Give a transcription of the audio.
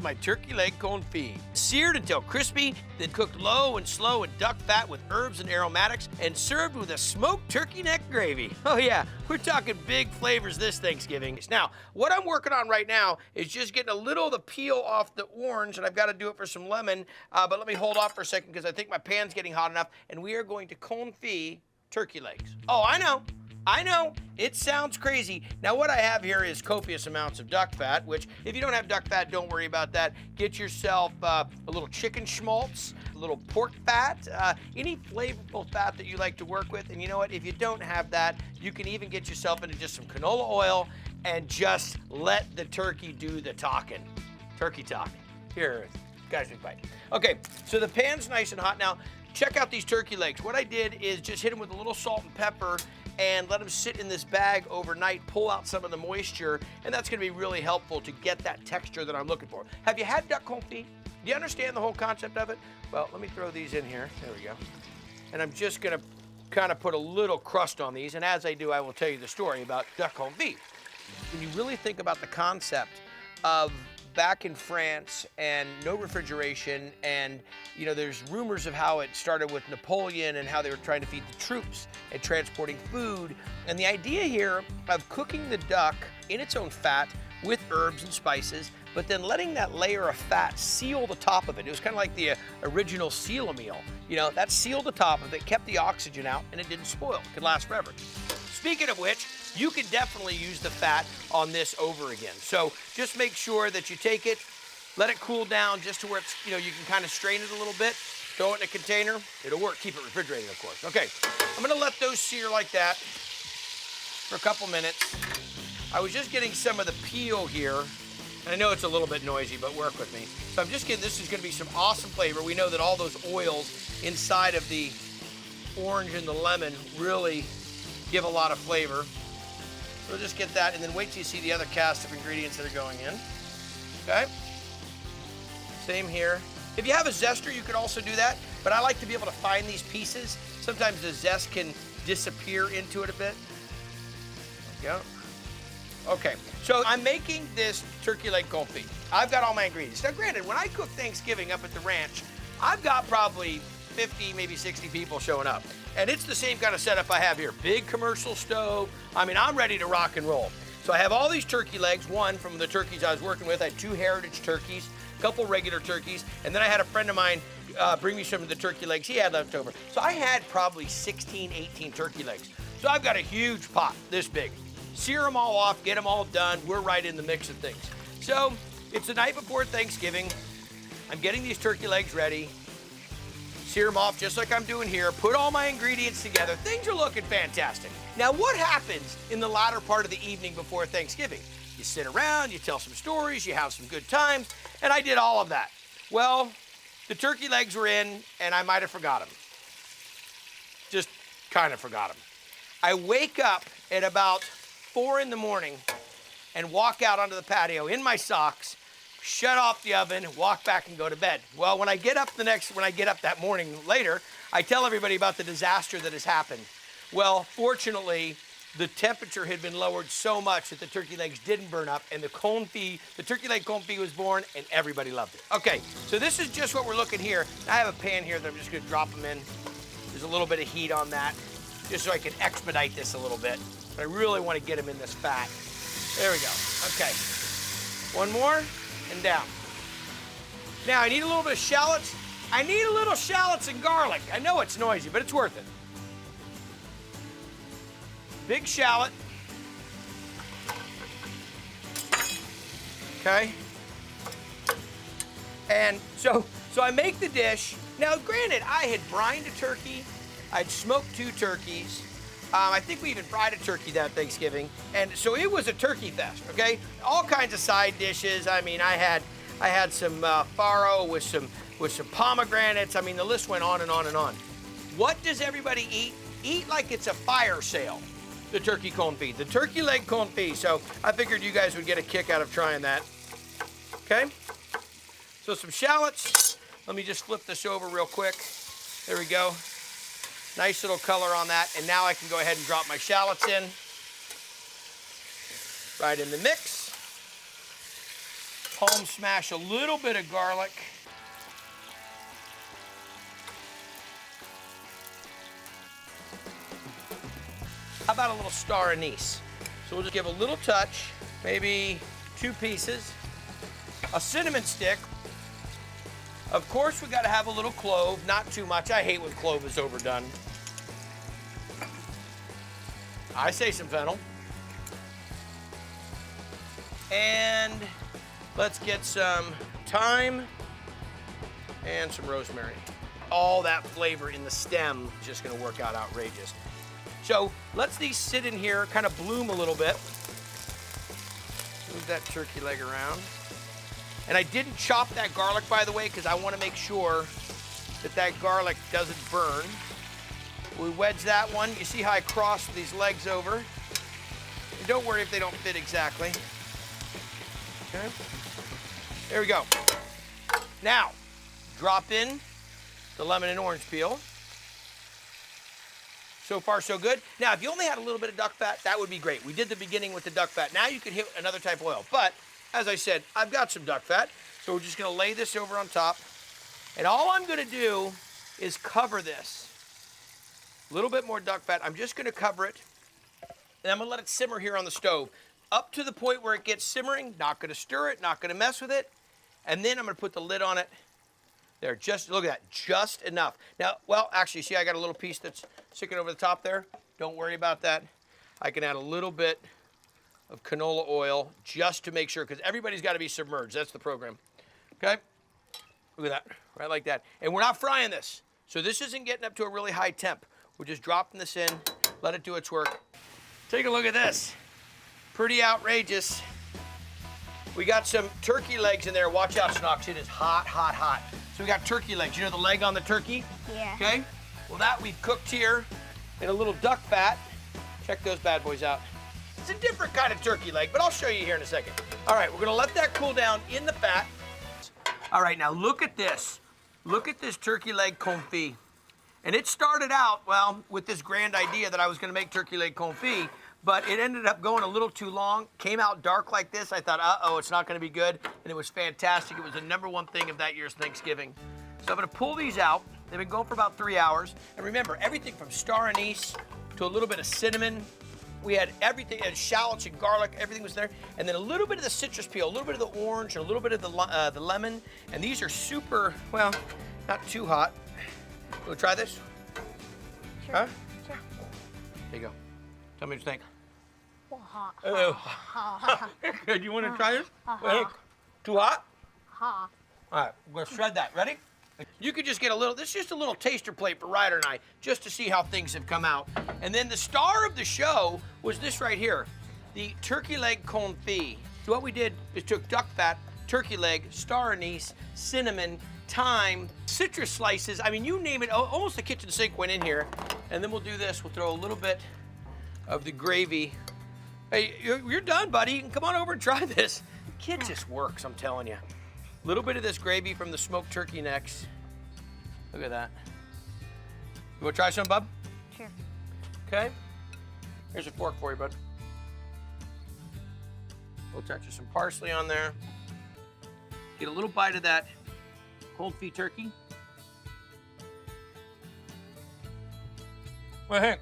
My turkey leg confit. Seared until crispy, then cooked low and slow in duck fat with herbs and aromatics, and served with a smoked turkey neck gravy. Oh yeah, we're talking big flavors this Thanksgiving. Now, what I'm working on right now is just getting a little of the peel off the orange, and I've got to do it for some lemon, but let me hold off for a second because I think my pan's getting hot enough, and we are going to confit turkey legs. Oh, I know, it sounds crazy. Now what I have here is copious amounts of duck fat, which if you don't have duck fat, don't worry about that. Get yourself a little chicken schmaltz, a little pork fat, any flavorful fat that you like to work with. And you know what, if you don't have that, you can even get yourself into just some canola oil and just let the turkey do the talking. Turkey talk. Here, guys, big bite. Okay, so the pan's nice and hot now. Check out these turkey legs. What I did is just hit them with a little salt and pepper and let them sit in this bag overnight, pull out some of the moisture, and that's gonna be really helpful to get that texture that I'm looking for. Have you had duck confit? Do you understand the whole concept of it? Well, let me throw these in here. There we go. And I'm just gonna kind of put a little crust on these, and as I do, I will tell you the story about duck confit. When you really think about the concept of back in France and no refrigeration, and you know, there's rumors of how it started with Napoleon and how they were trying to feed the troops and transporting food. And the idea here of cooking the duck in its own fat with herbs and spices, but then letting that layer of fat seal the top of it. It was kind of like the original seal meal. You know, that sealed the top of it, kept the oxygen out, and it didn't spoil. It could last forever. Speaking of which, you can definitely use the fat on this over again. So just make sure that you take it, let it cool down just to where it's, you know, you can kind of strain it a little bit, throw it in a container. It'll work. Keep it refrigerated, of course. Okay, I'm gonna let those sear like that for a couple minutes. I was just getting some of the peel here, and I know it's a little bit noisy, but work with me. So I'm just getting, this is gonna be some awesome flavor. We know that all those oils inside of the orange and the lemon really give a lot of flavor. So we'll just get that, and then wait till you see the other cast of ingredients that are going in. Okay? Same here. If you have a zester, you could also do that, but I like to be able to find these pieces. Sometimes the zest can disappear into it a bit. There we go. Okay, so I'm making this turkey leg confit. I've got all my ingredients. Now granted, when I cook Thanksgiving up at the ranch, I've got probably 50, maybe 60 people showing up. And it's the same kind of setup I have here. Big commercial stove. I mean, I'm ready to rock and roll. So I have all these turkey legs. One from the turkeys I was working with. I had 2 heritage turkeys, a couple regular turkeys, and then I had a friend of mine bring me some of the turkey legs he had left over. So I had probably 16, 18 turkey legs. So I've got a huge pot, this big. Sear them all off, get them all done. We're right in the mix of things. So it's the night before Thanksgiving. I'm getting these turkey legs ready. Sear them off just like I'm doing here, put all my ingredients together. Things are looking fantastic. Now what happens in the latter part of the evening before Thanksgiving? You sit around, you tell some stories, you have some good times, and I did all of that. Well, the turkey legs were in, and I might have forgot them. Just kind of forgot them. I wake up at about 4 in the morning and walk out onto the patio in my socks, shut off the oven, walk back and go to bed. Well, when I get up that morning later, I tell everybody about the disaster that has happened. Well, fortunately, the temperature had been lowered so much that the turkey legs didn't burn up, and the turkey leg confit was born, and everybody loved it. Okay, so this is just what we're looking here. I have a pan here that I'm just gonna drop them in. There's a little bit of heat on that, just so I can expedite this a little bit. But I really wanna get them in this fat. There we go, okay. One more. And down. Now I need a little bit of shallots. I need a little shallots and garlic. I know it's noisy, but it's worth it. Big shallot. Okay. And so I make the dish. Now granted, I had brined a turkey. I'd smoked 2 turkeys. I think we even fried a turkey that Thanksgiving, and so it was a turkey fest. Okay, all kinds of side dishes. I mean, I had some farro with some pomegranates. I mean, the list went on and on and on. What does everybody eat? Eat like it's a fire sale. The turkey confit, the turkey leg confit. So I figured you guys would get a kick out of trying that. Okay, so some shallots. Let me just flip this over real quick. There we go. Nice little color on that, and now I can go ahead and drop my shallots in. Right in the mix. palm smash a little bit of garlic. How about a little star anise? So we'll just give a little touch, maybe 2 pieces. A cinnamon stick. Of course, we gotta have a little clove, not too much. I hate when clove is overdone. I say some fennel. And let's get some thyme and some rosemary. All that flavor in the stem is just gonna work out outrageous. So let's these sit in here, kind of bloom a little bit. Move that turkey leg around. And I didn't chop that garlic, by the way, because I want to make sure that that garlic doesn't burn. We wedge that one. You see how I crossed these legs over? And don't worry if they don't fit exactly. Okay. There we go. Now, drop in the lemon and orange peel. So far, so good. Now, if you only had a little bit of duck fat, that would be great. We did the beginning with the duck fat. Now you can hit another type of oil. But, as I said, I've got some duck fat. So we're just gonna lay this over on top. And all I'm gonna do is cover this. A little bit more duck fat. I'm just gonna cover it. And I'm gonna let it simmer here on the stove. Up to the point where it gets simmering, not gonna stir it, not gonna mess with it. And then I'm gonna put the lid on it. There, just, look at that, just enough. Now, well, actually, see I got a little piece that's sticking over the top there? Don't worry about that. I can add a little bit of canola oil just to make sure, because everybody's got to be submerged. That's the program. Okay? Look at that, right like that. And we're not frying this, so this isn't getting up to a really high temp. We're just dropping this in, let it do its work. Take a look at this. Pretty outrageous. We got some turkey legs in there. Watch out, Snox, it is hot, hot, hot. So we got turkey legs. You know the leg on the turkey? Yeah. Okay? Well, that we've cooked here in a little duck fat. Check those bad boys out. It's a different kind of turkey leg, but I'll show you here in a second. All right, we're gonna let that cool down in the fat. All right, now look at this. Look at this turkey leg confit. And it started out, well, with this grand idea that I was gonna make turkey leg confit, but it ended up going a little too long. Came out dark like this. I thought, uh-oh, it's not gonna be good. And it was fantastic. It was the #1 thing of that year's Thanksgiving. So I'm gonna pull these out. They've been going for about 3 hours. And remember, everything from star anise to a little bit of cinnamon. We had everything, and shallots and garlic, everything was there. And then a little bit of the citrus peel, a little bit of the orange, and a little bit of the lemon. And these are super, well, not too hot. We'll try this? Sure. Huh? Sure. There you go. Tell me what you think. Hot. Oh. Do you want to try this? Too hot? Hot. All right, we're gonna shred that. Ready? You could just get a little, this is just a little taster plate for Ryder and I, just to see how things have come out. And then the star of the show was this right here, the turkey leg confit. So what we did is took duck fat, turkey leg, star anise, cinnamon, thyme, citrus slices, I mean, you name it, almost the kitchen sink went in here. And then we'll do this, we'll throw a little bit of the gravy. Hey, you're done, buddy. You can come on over and try this. Kid just works, I'm telling you. A little bit of this gravy from the smoked turkey necks. Look at that. You want to try some, bub? Sure. Okay. Here's a fork for you, bud. We'll touch some parsley on there. Get a little bite of that confit turkey. Well, Hank,